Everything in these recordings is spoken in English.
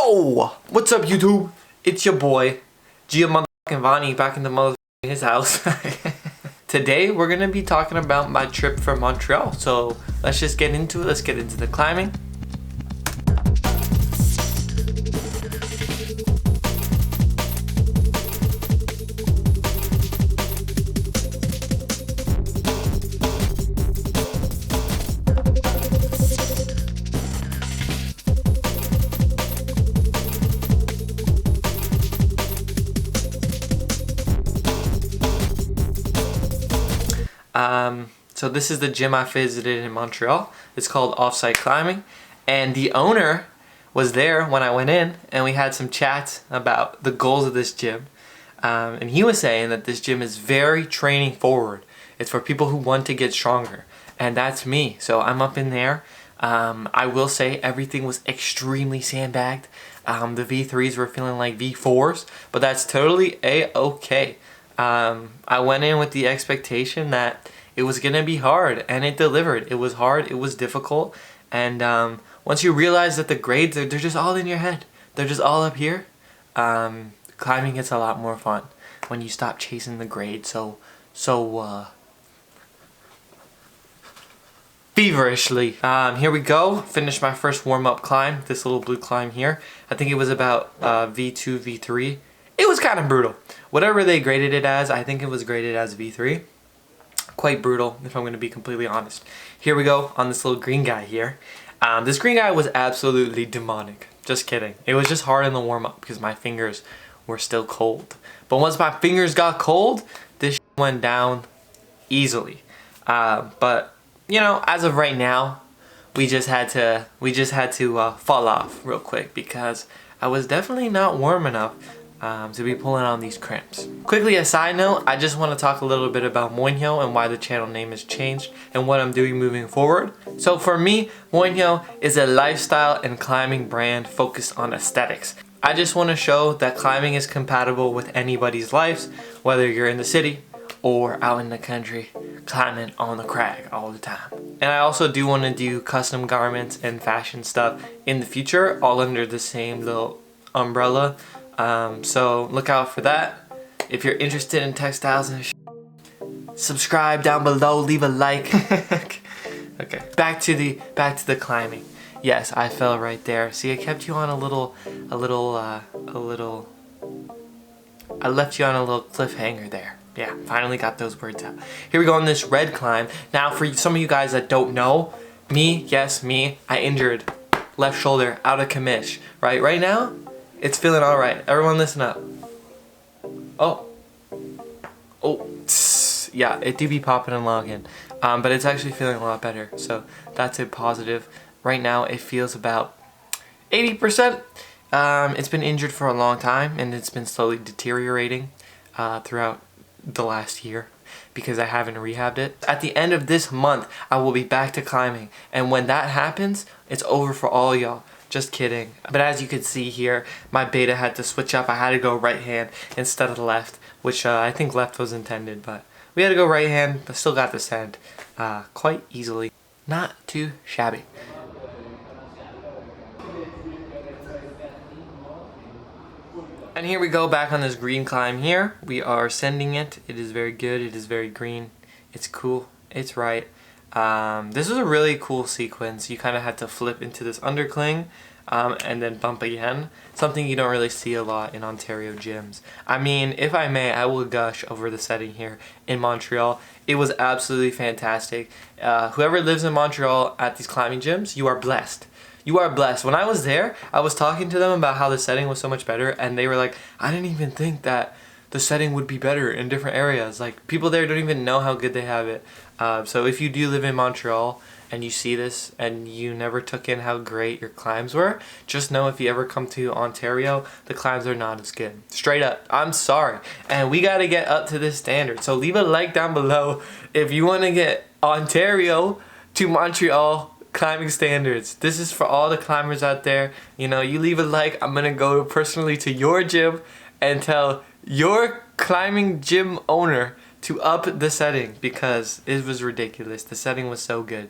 Yo! What's up, YouTube? It's your boy, Gia motherfucking Vani, back in the motherfucking his house. Today, we're gonna be talking about my trip from Montreal. So, let's just get into it. Let's get into the climbing. So this is the gym I visited in Montreal. It's called Offsite Climbing, and the owner was there when I went in, and we had some chats about the goals of this gym. And he was saying that this gym is very training forward. It's for people who want to get stronger, and that's me. So I'm up in there. I will say everything was extremely sandbagged. The V3s were feeling like V4s, but that's totally a-okay. I went in with the expectation that it was gonna be hard, and it delivered. It was hard, it was difficult, and once you realize that the grades, they're just all in your head. They're just all up here. Climbing gets a lot more fun when you stop chasing the grade so feverishly. Here we go. Finished my first warm-up climb, this little blue climb here. I think it was about V2, V3. It was kind of brutal. Whatever they graded it as, I think it was graded as V3. Quite brutal, if I'm going to be completely honest. Here we go on this little green guy here. This green guy was absolutely demonic. Just kidding. It was just hard in the warm-up because my fingers were still cold. But once my fingers got cold, this went down easily. But you know, as of right now, we just had to fall off real quick because I was definitely not warm enough to be pulling on these cramps. Quickly, a side note, I just want to talk a little bit about Wayyyy and why the channel name has changed and what I'm doing moving forward. So for me, Wayyyy is a lifestyle and climbing brand focused on aesthetics. I just want to show that climbing is compatible with anybody's lives, whether you're in the city or out in the country climbing on the crag all the time. And I also do want to do custom garments and fashion stuff in the future, all under the same little umbrella. So look out for that. If you're interested in textiles and subscribe down below, leave a like. Okay, back to the climbing. Yes, I fell right there. See, I kept you on I left you on a little cliffhanger there. Yeah, finally got those words out. Here we go on this red climb. Now, for some of you guys that don't know, yes, me, I injured left shoulder out of commish. Right now, it's feeling all right. Everyone listen up. Oh, yeah, it do be popping and logging. But it's actually feeling a lot better. So that's a positive. Right now, it feels about 80%. It's been injured for a long time, and it's been slowly deteriorating throughout the last year because I haven't rehabbed it. At the end of this month, I will be back to climbing. And when that happens, it's over for all y'all. Just kidding. But as you can see here, my beta had to switch up. I had to go right hand instead of left, which I think left was intended, but we had to go right hand, but still got the send quite easily. Not too shabby. And here we go back on this green climb here. We are sending it. It is very good. It is very green. It's cool. It's right. This was a really cool sequence. You kind of had to flip into this undercling and then bump again. Something you don't really see a lot in Ontario gyms. I mean, if I may, I will gush over the setting here in Montreal. It was absolutely fantastic. Whoever lives in Montreal at these climbing gyms, you are blessed. You are blessed. When I was there, I was talking to them about how the setting was so much better, and they were like, I didn't even think that the setting would be better in different areas. Like, people there don't even know how good they have it. So if you do live in Montreal and you see this and you never took in how great your climbs were, just know if you ever come to Ontario, the climbs are not as good. Straight up, I'm sorry. And we gotta get up to this standard. So leave a like down below if you wanna get Ontario to Montreal climbing standards. This is for all the climbers out there. You know, you leave a like, I'm gonna go personally to your gym and tell your climbing gym owner to up the setting because it was ridiculous. The setting was so good,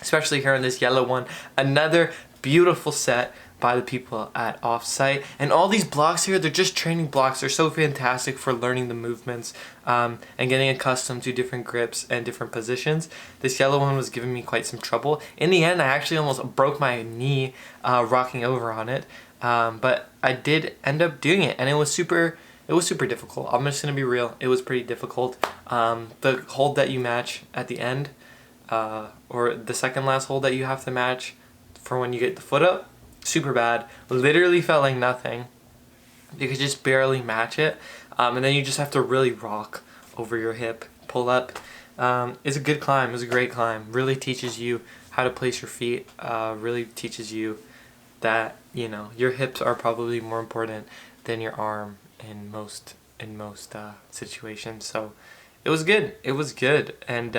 especially here in this yellow one. Another beautiful set by the people at Offsite. And all these blocks here, they're just training blocks. They're so fantastic for learning the movements and getting accustomed to different grips and different positions. This yellow one was giving me quite some trouble. In the end, I actually almost broke my knee rocking over on it. But I did end up doing it, and it was super difficult. I'm just gonna be real. It was pretty difficult. The hold that you match at the end, or the second last hold that you have to match for when you get the foot up, super bad. Literally felt like nothing. You could just barely match it, and then you just have to really rock over your hip, pull up. It's a good climb. It's a great climb. Really teaches you how to place your feet. Really teaches you that, you know, your hips are probably more important than your arm in most situations. So it was good. It was good. And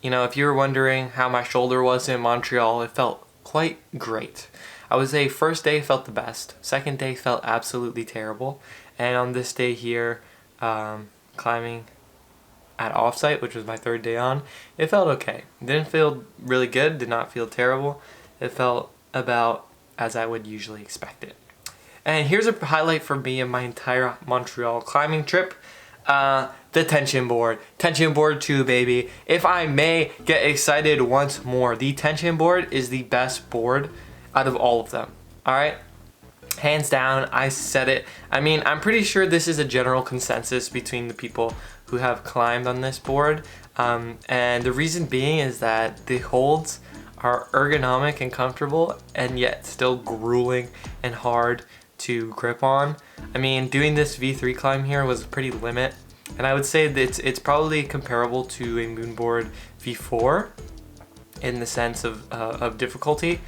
you know, if you were wondering how my shoulder was in Montreal, it felt quite great. I would say first day felt the best. Second day felt absolutely terrible. And on this day here, climbing at Offsite, which was my third day on, it felt okay. It didn't feel really good, did not feel terrible. It felt about as I would usually expect it. And here's a highlight for me in my entire Montreal climbing trip. The tension board. Tension board 2, baby. If I may get excited once more, the tension board is the best board out of all of them. Alright? Hands down, I said it. I mean, I'm pretty sure this is a general consensus between the people who have climbed on this board. And the reason being is that the holds are ergonomic and comfortable, and yet still grueling and hard to grip on. I mean, doing this V3 climb here was pretty limit, and I would say that it's probably comparable to a Moonboard V4 in the sense of difficulty.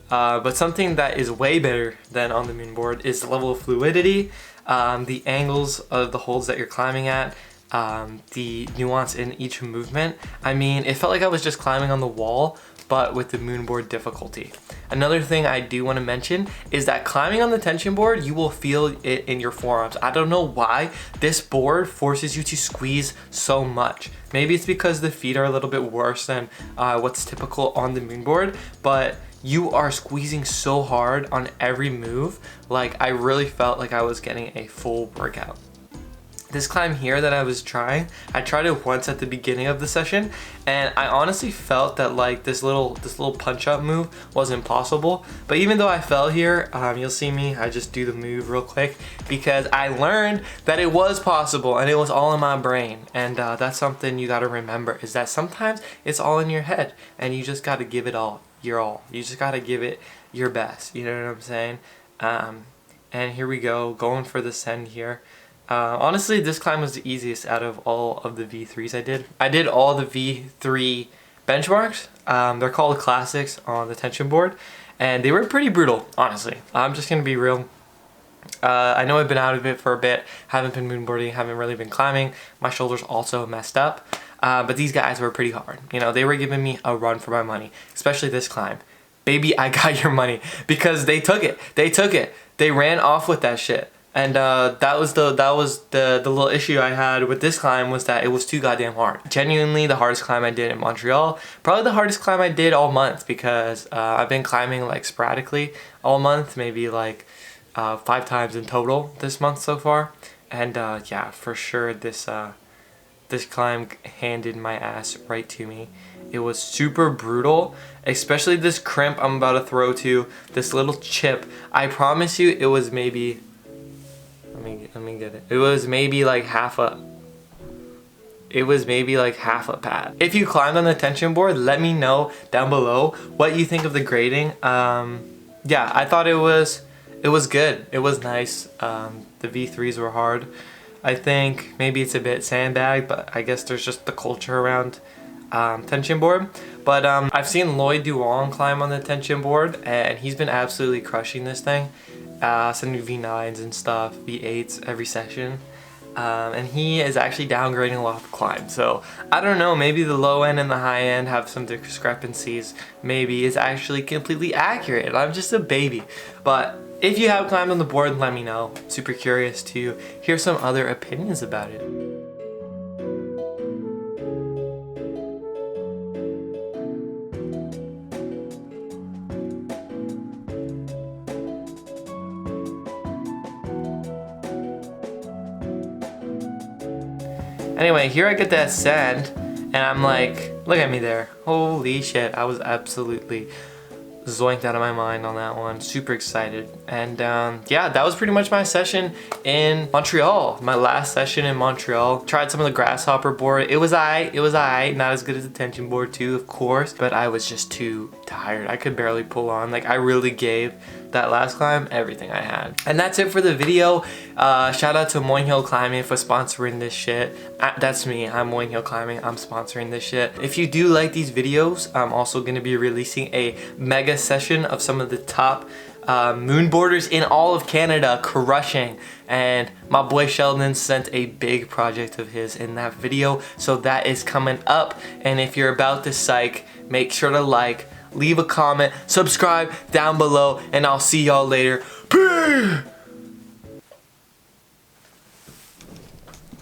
But something that is way better than on the Moonboard is the level of fluidity, the angles of the holds that you're climbing at, the nuance in each movement. I mean, it felt like I was just climbing on the wall, but with the Moonboard difficulty. Another thing I do want to mention is that climbing on the tension board, you will feel it in your forearms. I don't know why this board forces you to squeeze so much. Maybe it's because the feet are a little bit worse than what's typical on the Moonboard, but you are squeezing so hard on every move. Like, I really felt like I was getting a full workout. This climb here that I was trying, I tried it once at the beginning of the session, and I honestly felt that like this little punch up move was impossible. But even though I fell here, you'll see me, I just do the move real quick because I learned that it was possible, and it was all in my brain. And that's something you gotta remember, is that sometimes it's all in your head, and you just gotta give it all, your all. You just gotta give it your best, you know what I'm saying? And here we go, going for the send here. Honestly, this climb was the easiest out of all of the V3s I did. I did all the V3 benchmarks. They're called classics on the tension board, and they were pretty brutal, honestly. I'm just gonna be real. I know I've been out of it for a bit, haven't been moonboarding, haven't really been climbing. My shoulders also messed up, but these guys were pretty hard. You know, they were giving me a run for my money, especially this climb. Baby, I got your money, because they took it. They took it. They ran off with that shit. And that was the little issue I had with this climb, was that it was too goddamn hard. Genuinely the hardest climb I did in Montreal. Probably the hardest climb I did all month, because I've been climbing like sporadically all month, maybe like 5 times in total this month so far. And yeah, for sure this climb handed my ass right to me. It was super brutal, especially this crimp I'm about to throw to, this little chip. I promise you it was maybe, let me get it. It was maybe like half a pad. If you climbed on the tension board, let me know down below what you think of the grading. Yeah, I thought it was good. It was nice. The V3s were hard. I think maybe it's a bit sandbagged, but I guess there's just the culture around tension board. But I've seen Lloyd Duong climb on the tension board, and he's been absolutely crushing this thing. Sending V9s and stuff, V8s every session. And he is actually downgrading a lot of climbs. So I don't know, maybe the low end and the high end have some discrepancies. Maybe it's actually completely accurate. I'm just a baby. But if you have climbed on the board, let me know. Super curious to hear some other opinions about it. Anyway, here I get to ascend, and I'm like, look at me there. Holy shit, I was absolutely zoinked out of my mind on that one. Super excited. And yeah, that was pretty much my session in Montreal. My last session in Montreal. Tried some of the grasshopper board. It was aight. Not as good as the tension board too, of course, but I was just too tired. I could barely pull on. Like, I really gave that last climb everything I had. And that's it for the video. Shout out to Montreal Climbing for sponsoring this shit. That's me. I'm Montreal Climbing. I'm sponsoring this shit. If you do like these videos, I'm also going to be releasing a mega session of some of the top moon boarders in all of Canada crushing, and my boy Sheldon sent a big project of his in that video, so that is coming up. And if you're about to psych, make sure to like, leave a comment, subscribe down below, and I'll see y'all later. Peace!